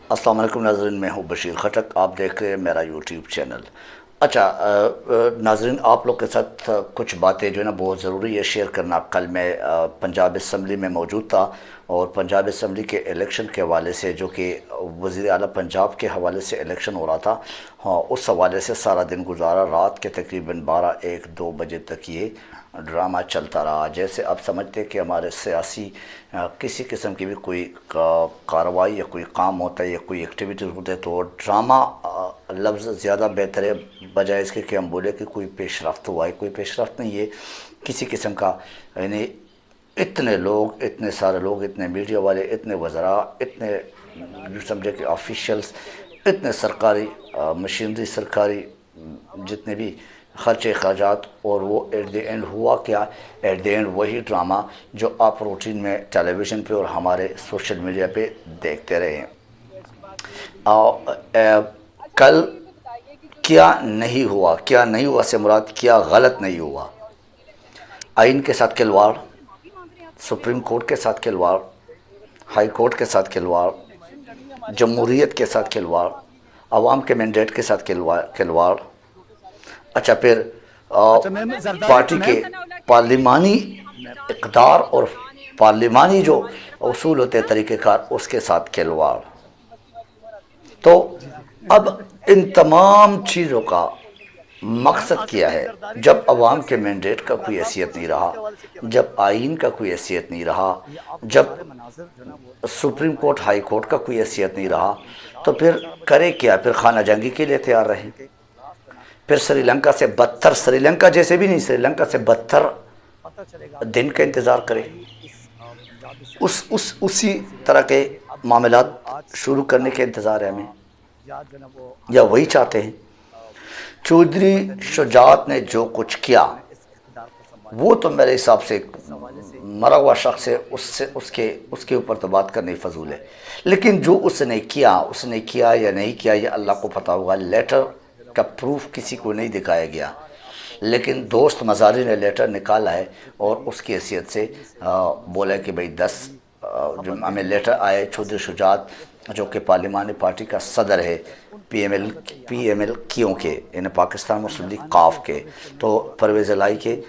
السلام علیکم ناظرین، میں ہوں بشیر خٹک، آپ دیکھ رہے ہیں میرا یوٹیوب چینل۔ اچھا ناظرین، آپ لوگ کے ساتھ کچھ باتیں جو ہے نا بہت ضروری ہے شیئر کرنا۔ کل میں پنجاب اسمبلی میں موجود تھا، اور پنجاب اسمبلی کے الیکشن کے حوالے سے، جو کہ وزیر اعلیٰ پنجاب کے حوالے سے الیکشن ہو رہا تھا، ہاں اس حوالے سے سارا دن گزارا۔ رات کے تقریباً 12 1 2 بجے تک یہ ڈرامہ چلتا رہا، جیسے آپ سمجھتے کہ ہمارے سیاسی کسی قسم کی بھی کوئی کارروائی یا کوئی کام ہوتا ہے یا کوئی ایکٹیویٹیز ہوتے ہیں تو ڈرامہ لفظ زیادہ بہتر ہے، بجائے اس کے کہ ہم بولے کہ کوئی پیش رفت ہوا ہے۔ کوئی پیش رفت نہیں ہے کسی قسم کا، یعنی اتنے لوگ، اتنے سارے لوگ، اتنے میڈیا والے، اتنے وزراء، اتنے جو سمجھے کہ آفیشلز، اتنے سرکاری مشینری، سرکاری جتنے بھی خرچے اخراجات، اور وہ ایٹ دی اینڈ ہوا کیا؟ ایٹ دی اینڈ وہی ڈرامہ جو آپ روٹین میں ٹیلی ویژن پہ اور ہمارے سوشل میڈیا پہ دیکھتے رہے ہیں۔ کل کیا نہیں ہوا؟ کیا نہیں ہوا سے مراد کیا غلط نہیں ہوا؟ آئین کے ساتھ کھلواڑ، سپریم کورٹ کے ساتھ کھلواڑ، ہائی کورٹ کے ساتھ کھلواڑ، جمہوریت کے ساتھ کھلواڑ، عوام کے مینڈیٹ کے ساتھ کھلواڑ۔ اچھا پھر پارٹی کے پارلیمانی اقدار اور پارلیمانی جو اصول ہوتے ہیں، طریقہ کار، اس کے ساتھ کھلواڑ۔ تو اب ان تمام چیزوں کا مقصد کیا ہے؟ جب عوام کے مینڈیٹ کا کوئی حیثیت نہیں رہا، جب آئین کا کوئی حیثیت نہیں رہا، جب سپریم کورٹ، ہائی کورٹ کا کوئی حیثیت نہیں رہا، تو پھر کرے کیا؟ پھر خانہ جنگی کے لیے تیار رہے، پھر سری لنکا سے بدتر، سری لنکا جیسے بھی نہیں، سری لنکا سے بدتر دن کا انتظار کرے، اسی طرح کے معاملات شروع کرنے کے انتظار ہے ہمیں، یا وہی چاہتے ہیں؟ چودھری شجاعت نے جو کچھ کیا وہ تو میرے حساب سے مرا ہوا شخص ہے، اس کے اوپر تو بات کرنی فضول ہے، لیکن جو اس نے کیا یا نہیں کیا یہ اللہ کو پتہ ہوگا۔ لیٹر کا پروف کسی کو نہیں دکھایا گیا، لیکن دوست مزاری نے لیٹر نکالا ہے اور اس کی حیثیت سے بولا کہ بھئی 10 جو ہمیں لیٹر آئے چودھری شجاعت، جو کہ پارلیمانی پارٹی کا صدر ہے، پی ایم ایل کیوں کے، یعنی پاکستان مسلم لیگ قاف کے، تو پرویز الہی کے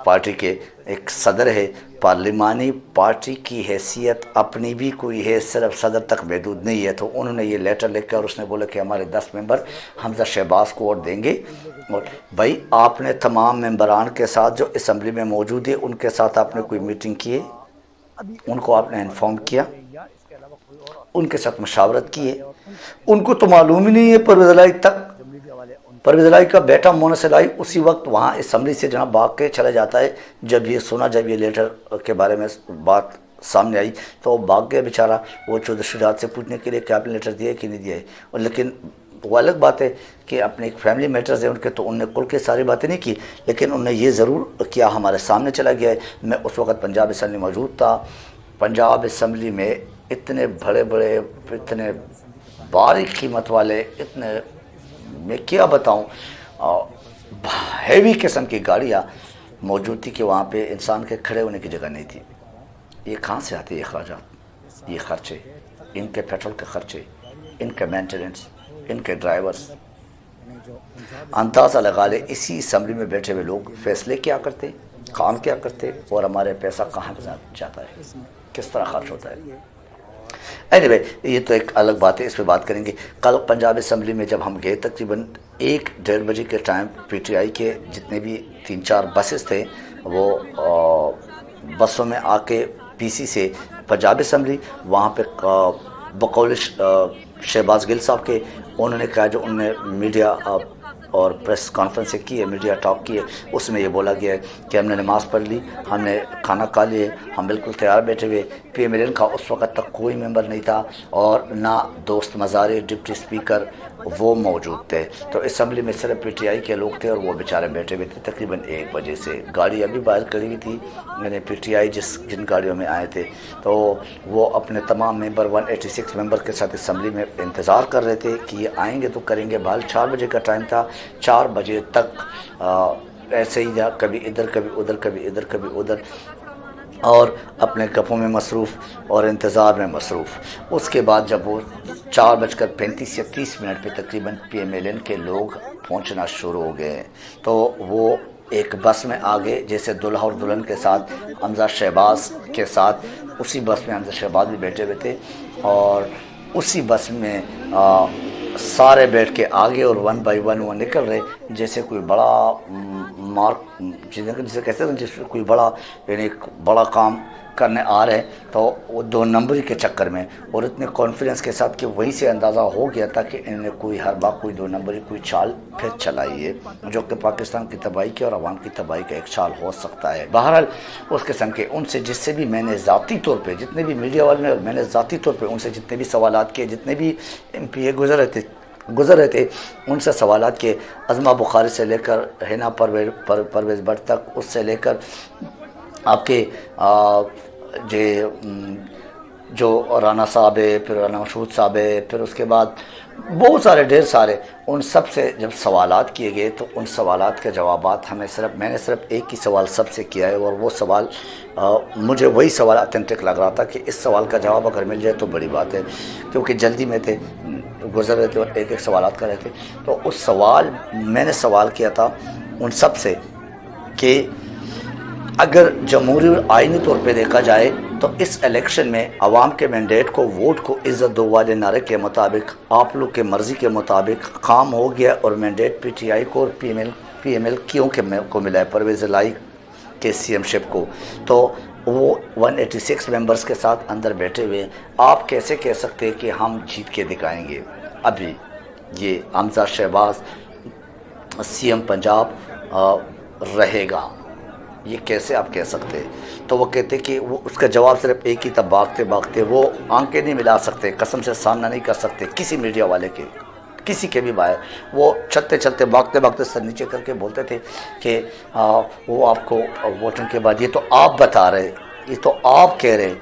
پارٹی کے ایک صدر ہے، پارلیمانی پارٹی کی حیثیت اپنی بھی کوئی ہے، صرف صدر تک محدود نہیں ہے۔ تو انہوں نے یہ لیٹر لکھ کر اس نے بولا کہ ہمارے 10 ممبر حمزہ شہباز کو ووٹ دیں گے، اور بھائی آپ نے تمام ممبران کے ساتھ جو اسمبلی میں موجود ہے ان کے ساتھ آپ نے کوئی میٹنگ کی ہے؟ ان کو آپ نے انفارم کیا؟ ان کے ساتھ مشاورت کی ہے؟ ان کو تو معلوم ہی نہیں ہے پرویز الہی تک۔ پرویز الہی کا بیٹا مونس الہی اسی وقت وہاں اسمبلی سے جناب بھاگ کے چلا جاتا ہے، جب یہ لیٹر کے بارے میں بات سامنے آئی تو وہ بھاگ گیا بیچارہ، وہ چودھری شجاعت سے پوچھنے کے لیے کہ آپ نے لیٹر دیا ہے کہ نہیں دیا ہے۔ اور لیکن وہ الگ بات ہے کہ اپنے ایک فیملی میٹرز ہیں ان کے، تو انہوں نے کل کے ساری باتیں نہیں کی، لیکن انہوں نے یہ ضرور کیا، ہمارے سامنے چلا گیا ہے۔ میں اس وقت پنجاب اسمبلی موجود تھا، پنجاب اسمبلی میں اتنے بڑے بڑے، اتنے باریک قیمت والے، اتنے میں کیا بتاؤں، ہیوی قسم کی گاڑیاں موجود تھی کہ وہاں پہ انسان کے کھڑے ہونے کی جگہ نہیں تھی۔ یہ کہاں سے آتے یہ اخراجات، یہ خرچے، ان کے پیٹرول کے خرچے، ان کے مینٹیننس، ان کے ڈرائیورز؟ اندازہ لگا لے اسی اسمبلی میں بیٹھے ہوئے لوگ فیصلے کیا کرتے، کام کیا کرتے، اور ہمارے پیسہ کہاں جاتا ہے، کس طرح خرچ ہوتا ہے۔ اینی یہ تو ایک الگ بات ہے، اس پہ بات کریں گے۔ کل پنجاب اسمبلی میں جب ہم گئے، تقریباً 1 1:30 بجے کے ٹائم پی ٹی آئی کے جتنے بھی 3 4 بسز تھے وہ بسوں میں آ کے پی سی سے پنجاب اسمبلی، وہاں پہ بقول شہباز گل صاحب کے، انہوں نے کہا، جو انہوں نے میڈیا اور پریس کانفرنس کی ہے، میڈیا ٹاک کی ہے، اس میں یہ بولا گیا ہے کہ ہم نے نماز پڑھ لی، ہم نے کھانا کھا لیے، ہم بالکل تیار بیٹھے ہوئے۔ پی ایم ایل کا اس وقت تک کوئی ممبر نہیں تھا، اور نہ دوست مزاری ڈپٹی اسپیکر وہ موجود تھے، تو اسمبلی میں صرف پی ٹی آئی کے لوگ تھے، اور وہ بیچارے بیٹھے ہوئے تھے تقریباً 1 بجے سے۔ گاڑی ابھی باہر کھڑی ہوئی تھی، یعنی پی ٹی آئی جن گاڑیوں میں آئے تھے، تو وہ اپنے تمام ممبر 186 ممبر کے ساتھ اسمبلی میں انتظار کر رہے تھے کہ یہ آئیں گے تو کریں گے۔ بہرحال 4 بجے کا ٹائم تھا، 4 بجے تک ایسے ہی کبھی ادھر کبھی ادھر، کبھی ادھر کبھی ادھر، اور اپنے گپوں میں مصروف اور انتظار میں مصروف۔ اس کے بعد جب وہ 4:35 یا 30 منٹ پہ تقریباً پی ایم ایل این کے لوگ پہنچنا شروع ہو گئے تو وہ ایک بس میں آگے، جیسے دلہا اور دلہن کے ساتھ حمزہ شہباز کے ساتھ اسی بس میں حمزہ شہباز بھی بیٹھے ہوئے تھے، اور اسی بس میں سارے بیٹھ کے آگے، اور 1 بائی 1 وہ نکل رہے جیسے کوئی بڑا مارک، جسے کہتے ہیں جس کوئی بڑا یعنی بڑا کام کرنے آ رہے، تو وہ 2 نمبری کے چکر میں، اور اتنے کانفیڈنس کے ساتھ کہ وہیں سے اندازہ ہو گیا تھا کہ انہوں نے کوئی ہر بار کوئی 2 نمبری کوئی چال پھر چلائی ہے، جو کہ پاکستان کی تباہی کی اور عوام کی تباہی کا ایک چال ہو سکتا ہے۔ بہرحال اس قسم کے ان سے جس سے بھی میں نے ذاتی طور پہ، جتنے بھی میڈیا والے نے، میں نے ذاتی طور پہ ان سے جتنے بھی سوالات کیے، جتنے بھی ایم پی اے گزر رہے تھے ان سے سوالات کے، عظمہ بخاری سے لے کر حنا پرویز بٹ تک، اس سے لے کر آپ کے جو رانا صاحب ہے، پھر رانا مشہود صاحب ہے، پھر اس کے بعد بہت سارے ڈھیر سارے، ان سب سے جب سوالات کیے گئے تو ان سوالات کے جوابات میں نے صرف ایک ہی سوال سب سے کیا ہے، اور وہ سوال مجھے وہی سوال اتھینٹک لگ رہا تھا کہ اس سوال کا جواب اگر مل جائے تو بڑی بات ہے، کیونکہ جلدی میں تھے، گزر رہے تھے اور ایک سوالات کر رہے تھے۔ تو اس سوال میں نے سوال کیا تھا ان سب سے کہ اگر جمہوری اور آئینی طور پہ دیکھا جائے تو اس الیکشن میں عوام کے مینڈیٹ کو، ووٹ کو عزت دو والے نعرے کے مطابق آپ لوگ کے مرضی کے مطابق کام ہو گیا، اور مینڈیٹ پی ٹی آئی کو اور پی ایم ایل کیوں کو ملا ہے، پرویز الہی کے سی ایم شپ کو، تو وہ 186 ممبرز کے ساتھ اندر بیٹھے ہوئے ہیں۔ آپ کیسے کہہ سکتے کہ ہم جیت کے دکھائیں گے؟ ابھی یہ حمزہ شہباز سی ایم پنجاب رہے گا، یہ کیسے آپ کہہ سکتے؟ تو وہ کہتے کہ وہ اس کا جواب صرف ایک ہی تھا، بھاگتے وہ آنکھیں نہیں ملا سکتے، قسم سے سامنا نہیں کر سکتے کسی میڈیا والے کے، کسی کے بھی باہر، وہ چلتے بھاگتے سر نیچے کر کے بولتے تھے کہ وہ آپ کو ووٹنگ کے بعد، یہ تو آپ بتا رہے، یہ تو آپ کہہ رہے،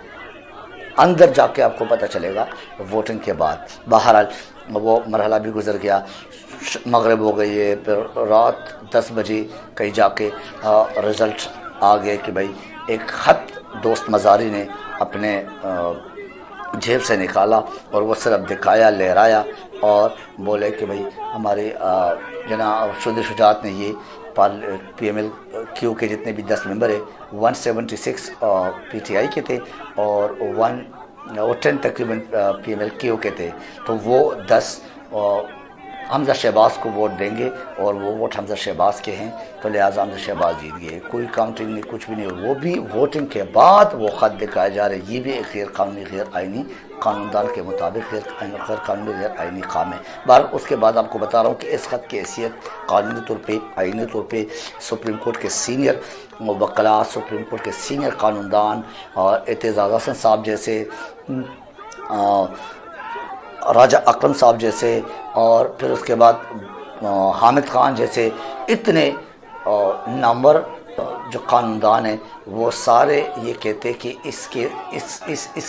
اندر جا کے آپ کو پتہ چلے گا ووٹنگ کے بعد۔ بہرحال وہ مرحلہ بھی گزر گیا، مغرب ہو گئی ہے، پھر رات 10 بجے کہیں جا کے رزلٹ آ گئے کہ بھائی ایک خط دوست مزاری نے اپنے جیب سے نکالا اور وہ صرف دکھایا، لہرایا اور بولے کہ بھائی ہمارے جناب چودھری شجاعت نے یہ پی ایم ایل کیو کے جتنے بھی 10 ممبر ہیں، 176 پی ٹی آئی کے تھے اور 10 تقریباً پی ایم ایل کیو کے تھے، تو وہ 10 حمزہ شہباز کو ووٹ دیں گے، اور وہ ووٹ حمزہ شہباز کے ہیں، تو لہٰذا حمزہ شہباز جیت گئے، کوئی کاؤنٹنگ نہیں، کچھ بھی نہیں، وہ بھی ووٹنگ کے بعد وہ خط دکھائے جا رہے، یہ بھی ایک غیر قانونی، غیر آئینی، قانوندان کے مطابق غیر قانونی، غیر آئینی کام ہے۔ بہرحال اس کے بعد آپ کو بتا رہا ہوں کہ اس خط کی حیثیت قانونی طور پہ، آئینی طور پہ سپریم کورٹ کے سینئر وکلاء، سپریم کورٹ کے سینئر قانوندان اور اعتزاز حسن صاحب جیسے، راجہ اکرم صاحب جیسے، اور پھر اس کے بعد حامد خان جیسے اتنے نامور جو قانوندان ہیں، وہ سارے یہ کہتے کہ اس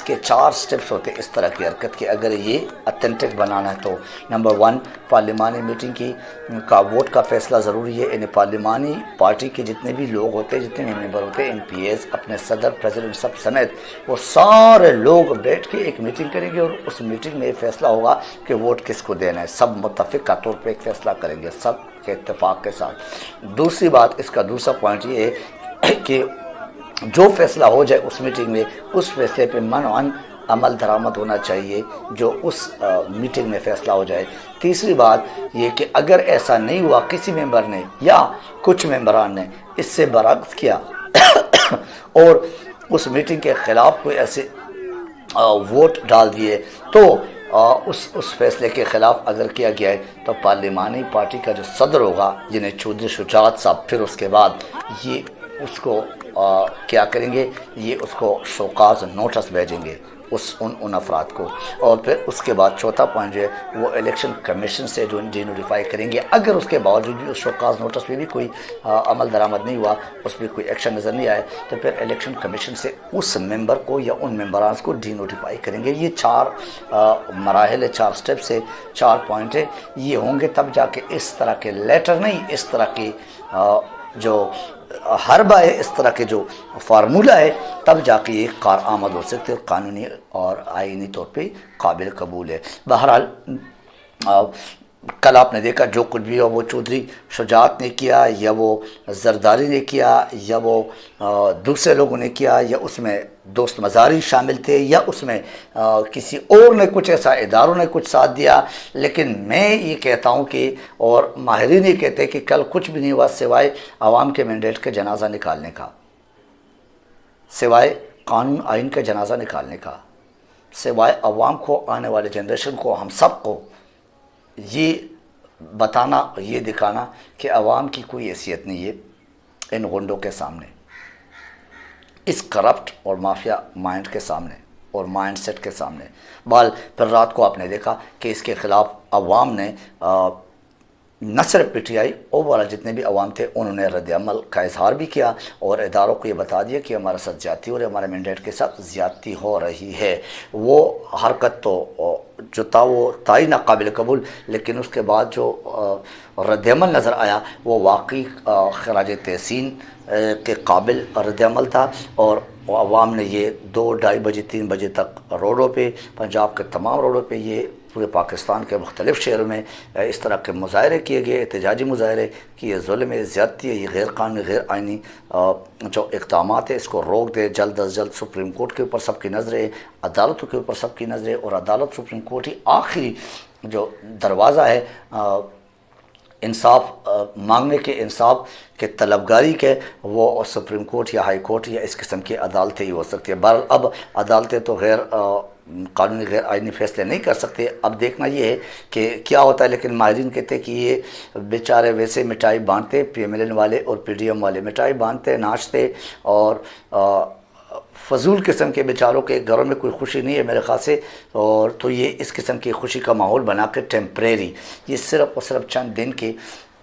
کے 4 سٹیپس ہوتے اس طرح کی حرکت کے، اگر یہ اتھینٹک بنانا ہے تو نمبر 1 پارلیمانی میٹنگ کا ووٹ کا فیصلہ ضروری ہے، یعنی پارلیمانی پارٹی کے جتنے بھی لوگ ہوتے ہیں، جتنے بھی ممبر ہوتے ہیں، ایم پی ایز، اپنے صدر، پریزیڈنٹ سب سمیت، وہ سارے لوگ بیٹھ کے ایک میٹنگ کریں گے، اور اس میٹنگ میں یہ فیصلہ ہوگا کہ ووٹ کس کو دینا ہے، سب متفقہ طور پہ ایک فیصلہ کریں گے، سب کے اتفاق کے ساتھ۔ دوسری بات، اس کا دوسرا پوائنٹ یہ ہے کہ جو فیصلہ ہو جائے اس میٹنگ میں، اس فیصلے پہ منعاً عمل درآمد ہونا چاہیے جو اس میٹنگ میں فیصلہ ہو جائے۔ تیسری بات یہ کہ اگر ایسا نہیں ہوا، کسی ممبر نے یا کچھ ممبران نے اس سے برعکس کیا اور اس میٹنگ کے خلاف کوئی ایسے ووٹ ڈال دیے، تو اس فیصلے کے خلاف اگر کیا گیا ہے تو پارلیمانی پارٹی کا جو صدر ہوگا، یعنی چودھری شجاعت صاحب، پھر اس کے بعد یہ اس کو کیا کریں گے، یہ اس کو شوکاز نوٹس بھیجیں گے ان افراد کو، اور پھر اس کے بعد چوتھا پوائنٹ جو ہے وہ الیکشن کمیشن سے جو ڈی نوٹیفائی کریں گے۔ اگر اس کے باوجود بھی اس شوکاز نوٹس پہ بھی کوئی عمل درآمد نہیں ہوا، اس پہ کوئی ایکشن نظر نہیں آئے، تو پھر الیکشن کمیشن سے اس ممبر کو یا ان ممبران کو ڈی نوٹیفائی کریں گے۔ یہ 4 مراحل ہے، 4 سٹیپس ہے، 4 پوائنٹ ہے، یہ ہوں گے تب جا کے اس طرح کے لیٹر نہیں، اس طرح کی جو حربہ ہے، اس طرح کے جو فارمولہ ہے، تب جا کے یہ کارآمد ہو سکتے اور قانونی اور آئینی طور پہ قابل قبول ہے۔ بہرحال کل آپ نے دیکھا جو کچھ بھی ہو، وہ چودھری شجاعت نے کیا یا وہ زرداری نے کیا یا وہ دوسرے لوگوں نے کیا، یا اس میں دوست مزاری شامل تھے، یا اس میں کسی اور نے کچھ ایسا، اداروں نے کچھ ساتھ دیا، لیکن میں یہ کہتا ہوں کہ، اور ماہرین یہ کہتے ہیں کہ کل کچھ بھی نہیں ہوا سوائے عوام کے مینڈیٹ کے جنازہ نکالنے کا، سوائے قانون آئین کا جنازہ نکالنے کا، سوائے عوام کو، آنے والے جنریشن کو، ہم سب کو یہ بتانا، یہ دکھانا کہ عوام کی کوئی حیثیت نہیں ہے ان غنڈوں کے سامنے، اس کرپٹ اور مافیا مائنڈ کے سامنے اور مائنڈ سیٹ کے سامنے۔ پھر رات کو آپ نے دیکھا کہ اس کے خلاف عوام نے نہ صرف پی ٹی آئی، اوورآل جتنے بھی عوام تھے انہوں نے رد عمل کا اظہار بھی کیا اور اداروں کو یہ بتا دیا کہ ہمارے ساتھ زیادتی ہو رہی ہے، ہمارے مینڈیٹ کے ساتھ زیادتی ہو رہی ہے۔ وہ حرکت تو جو تھا وہ تھا ہی ناقابل قبول، لیکن اس کے بعد جو رد عمل نظر آیا وہ واقعی خراج تحسین کے قابل رد عمل تھا، اور عوام نے یہ 2، 2:30 بجے 3 بجے تک روڈوں پہ، پنجاب کے تمام روڈوں پہ، یہ پورے پاکستان کے مختلف شہروں میں اس طرح کے مظاہرے کیے گئے، احتجاجی مظاہرے کہ یہ ظلم ہے، زیادتی ہے، یہ غیر قانونی، غیر آئینی جو اقدامات ہے اس کو روک دے جلد از جلد۔ سپریم کورٹ کے اوپر سب کی نظریں، عدالتوں کے اوپر سب کی نظریں، اور عدالت سپریم کورٹ ہی آخری جو دروازہ ہے انصاف مانگنے کے، انصاف کے طلبگاری کے، وہ سپریم کورٹ یا ہائی کورٹ یا اس قسم کی عدالتیں ہی ہو سکتی ہے۔ بہرحال اب عدالتیں تو غیر قانونی، غیر آئینی فیصلے نہیں کر سکتے، اب دیکھنا یہ ہے کہ کیا ہوتا ہے۔ لیکن ماہرین کہتے ہیں کہ یہ بیچارے ویسے مٹائی باندھتے، پی ایم ایل این والے اور پی ڈی ایم والے مٹائی باندھتے، ناچتے، اور فضول قسم کے بیچاروں کے گھروں میں کوئی خوشی نہیں ہے میرے خیال سے، اور تو یہ اس قسم کی خوشی کا ماحول بنا کے ٹیمپریری، یہ صرف اور صرف چند دن کے،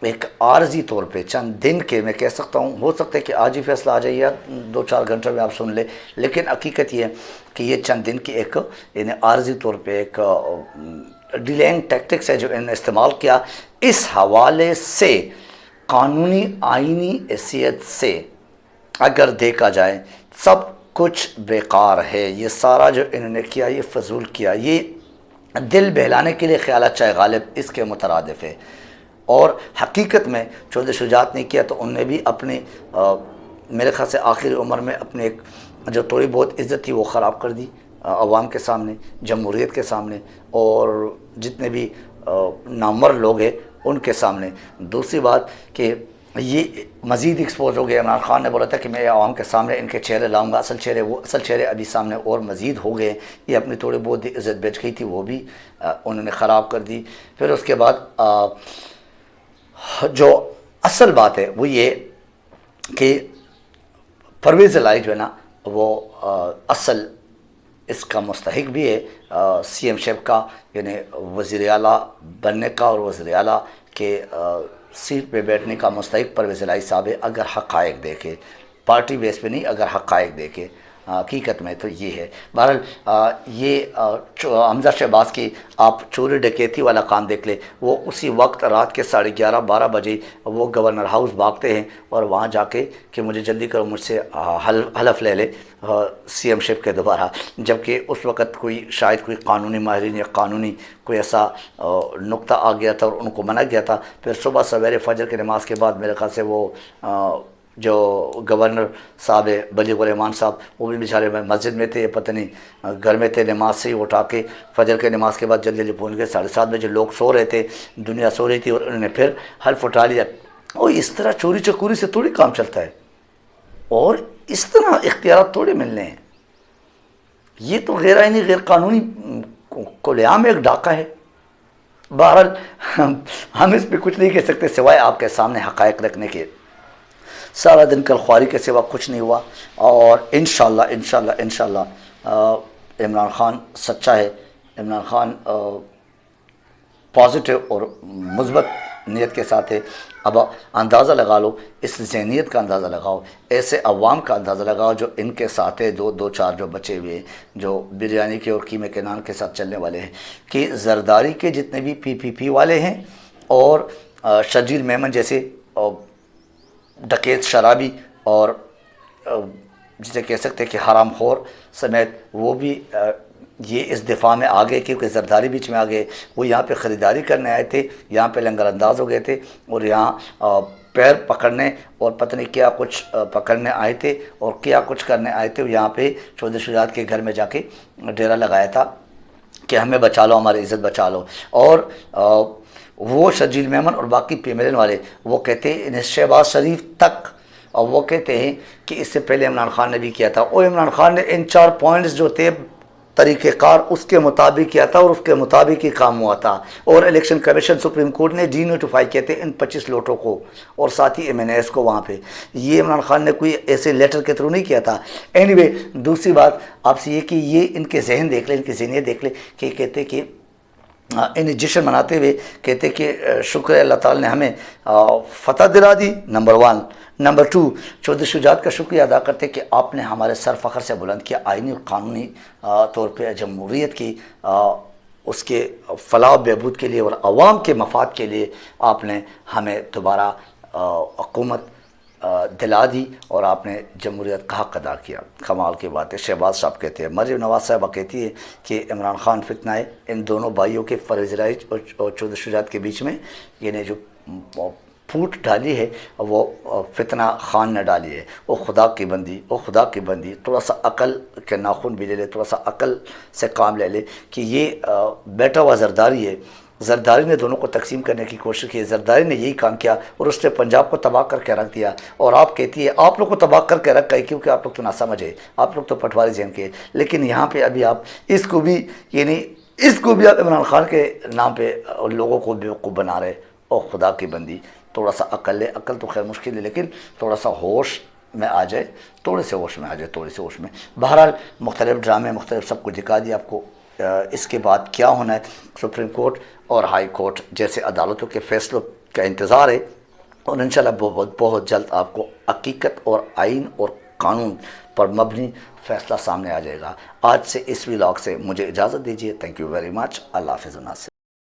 ایک عارضی طور پہ چند دن کے، میں کہہ سکتا ہوں ہو سکتا ہے کہ آج ہی فیصلہ آ جائے یا 2-4 گھنٹوں میں آپ سن لیں، لیکن حقیقت یہ ہے کہ یہ چند دن کی ایک یعنی عارضی طور پہ ایک ڈیلینگ ٹیکٹکس ہے جو انہوں نے استعمال کیا۔ اس حوالے سے قانونی آئینی حیثیت سے اگر دیکھا جائے سب کچھ بیکار ہے، یہ سارا جو انہوں نے کیا یہ فضول کیا، یہ دل بہلانے کے لیے خیالات چاہے غالب اس کے مترادف ہے، اور حقیقت میں چودھری شجاعت نے کیا تو انہوں نے بھی اپنی میرے خیال سے آخری عمر میں اپنے ایک جو تھوڑی بہت عزت تھی وہ خراب کر دی عوام کے سامنے، جمہوریت کے سامنے، اور جتنے بھی نامور لوگ ہیں ان کے سامنے۔ دوسری بات کہ یہ مزید ایکسپوز ہو گیا، عمران خان نے بولا تھا کہ میں عوام کے سامنے ان کے چہرے لاؤں گا، اصل چہرے، وہ اصل چہرے ابھی سامنے اور مزید ہو گئے، یہ اپنی تھوڑی بہت عزت بیچ گئی تھی وہ بھی انہوں نے خراب کر دی۔ پھر اس کے بعد جو اصل بات ہے وہ یہ کہ پرویز الہی جو ہے نا وہ اصل اس کا مستحق بھی ہے سی ایم شپ کا، یعنی وزیر اعلیٰ بننے کا اور وزیر اعلیٰ کے سیٹ پہ بیٹھنے کا مستحق پرویز الہی صاحب ہے، اگر حقائق دیکھے، پارٹی بیس پہ نہیں، اگر حقائق دیکھے، حقیقت میں تو یہ ہے۔ بہرحال یہ حمزہ شہباز کی آپ چوری ڈکیتی والا کام دیکھ لیں، وہ اسی وقت رات کے 11:30 12 بجے وہ گورنر ہاؤس بھاگتے ہیں اور وہاں جا کے کہ مجھے جلدی کرو، مجھ سے حلف لے لے سی ایم شپ کے دوبارہ، جبکہ اس وقت کوئی شاید کوئی قانونی ماہرین یا قانونی کوئی ایسا نقطہ آ گیا تھا اور ان کو منع کیا تھا۔ پھر صبح سویرے فجر کی نماز کے بعد میرے خیال سے وہ جو گورنر صاحب بلیغ الرحمان صاحب وہ بھی بیچارے مسجد میں تھے، پتہ نہیں گھر میں تھے، نماز سے ہی اٹھا کے فجر کے نماز کے بعد جلدی جلدی پہنچ گئے۔ 7:30 بجے لوگ سو رہے تھے، دنیا سو رہی تھی، اور انہوں نے پھر حلف اٹھا لیا۔ اور اس طرح چوری چکوری سے تھوڑی کام چلتا ہے، اور اس طرح اختیارات تھوڑے ملنے ہیں، یہ تو غیر آئینی غیر قانونی کلیعام ایک ڈاکہ ہے۔ بہرحال ہم اس پہ کچھ نہیں کہہ سکتے سوائے آپ کے سامنے حقائق رکھنے کے۔ سارا دن کل خواری کے سوا کچھ نہیں ہوا، اور انشاءاللہ عمران خان سچا ہے، عمران خان پازیٹیو اور مثبت نیت کے ساتھ ہے۔ اب اندازہ لگا لو، اس ذہنیت کا اندازہ لگاؤ، ایسے عوام کا اندازہ لگاؤ جو ان کے ساتھ ہے، 2-4 جو بچے ہوئے ہیں، جو بریانی کے اور قیمے کے نان کے ساتھ چلنے والے ہیں، کہ زرداری کے جتنے بھی پی والے ہیں اور شرجیل میمن جیسے ڈکیت شرابی اور جسے کہہ سکتے ہیں کہ حرام خور سمیت وہ بھی یہ اس دفاع میں آ گئے کیونکہ زرداری بیچ میں آ گئے. وہ یہاں پہ خریداری کرنے آئے تھے, یہاں پہ لنگر انداز ہو گئے تھے اور یہاں پیر پکڑنے اور پتہ نہیں کیا کچھ پکڑنے آئے تھے اور کیا کچھ کرنے آئے تھے. یہاں پہ چودھری شجاعت کے گھر میں جا کے ڈیرا لگایا تھا کہ ہمیں بچا لو, ہماری عزت بچا لو. اور وہ شرجیل میمن اور باقی پی ایم ایل این والے وہ کہتے ہیں انہیں شہباز شریف تک, اور وہ کہتے ہیں کہ اس سے پہلے عمران خان نے بھی کیا تھا, اور عمران خان نے ان 4 پوائنٹس جو تھے طریقہ کار اس کے مطابق کیا تھا اور اس کے مطابق ہی کام ہوا تھا. اور الیکشن کمیشن سپریم کورٹ نے ڈی نوٹیفائی کیے تھے ان 25 لوٹوں کو اور ساتھ ہی ایم این ایس کو وہاں پہ. یہ عمران خان نے کوئی ایسے لیٹر کے تھرو نہیں کیا تھا. اینی وے دوسری بات آپ سے یہ کہ یہ ان کے ذہن دیکھ لیں, ان کی ذہنیت دیکھ لیں کہ کہتے کہ انہیں جشن مناتے ہوئے کہتے کہ شکر ہے اللہ تعالی نے ہمیں فتح دلا دی, نمبر 1. نمبر 2, چودھری شجاعت کا شکریہ ادا کرتے کہ آپ نے ہمارے سر فخر سے بلند کیا, آئینی اور قانونی طور پہ جمہوریت کی اس کے فلاح و بہبود کے لیے اور عوام کے مفاد کے لیے آپ نے ہمیں دوبارہ حکومت دلا دی اور آپ نے جمہوریت کا حق ادا کیا. کمال کی بات ہے. شہباز صاحب کہتے ہیں, مریم نواز صاحبہ کہتی ہے کہ عمران خان فتنہ ہے ان دونوں بھائیوں کے فریض رائج اور چودھری شجاعت کے بیچ میں یعنی جو پھوٹ ڈالی ہے وہ فتنہ خان نے ڈالی ہے. وہ خدا کی بندی, وہ خدا کی بندی تھوڑا سا عقل کے ناخن بھی لے لے, تھوڑا سا عقل سے کام لے لے کہ یہ بیٹا ہوا زرداری ہے. زرداری نے دونوں کو تقسیم کرنے کی کوشش کی, زرداری نے یہی کام کیا اور اس نے پنجاب کو تباہ کر کے رکھ دیا. اور آپ کہتی ہے آپ لوگ کو تباہ کر کے رکھا ہے کیونکہ آپ لوگ تو ناسمجھ ہے, آپ لوگ تو پٹواری ذہن کے. لیکن یہاں پہ ابھی آپ اس کو بھی یعنی اس کو بھی آپ عمران خان کے نام پہ لوگوں کو بیوقوف بنا رہے. اور خدا کی بندی تھوڑا سا عقل ہے, عقل تو خیر مشکل ہے لیکن تھوڑا سا ہوش میں آ جائے, تھوڑے سے ہوش میں آ جائے, تھوڑے سے ہوش میں. بہرحال مختلف ڈرامے مختلف سب کچھ دکھا دیا آپ کو. اس کے بعد کیا ہونا ہے سپریم کورٹ اور ہائی کورٹ جیسے عدالتوں کے فیصلوں کا انتظار ہے, اور انشاءاللہ بہت بہت جلد آپ کو حقیقت اور آئین اور قانون پر مبنی فیصلہ سامنے آ جائے گا. آج سے اس ولاگ سے مجھے اجازت دیجیے. Thank you very much. اللہ حافظ.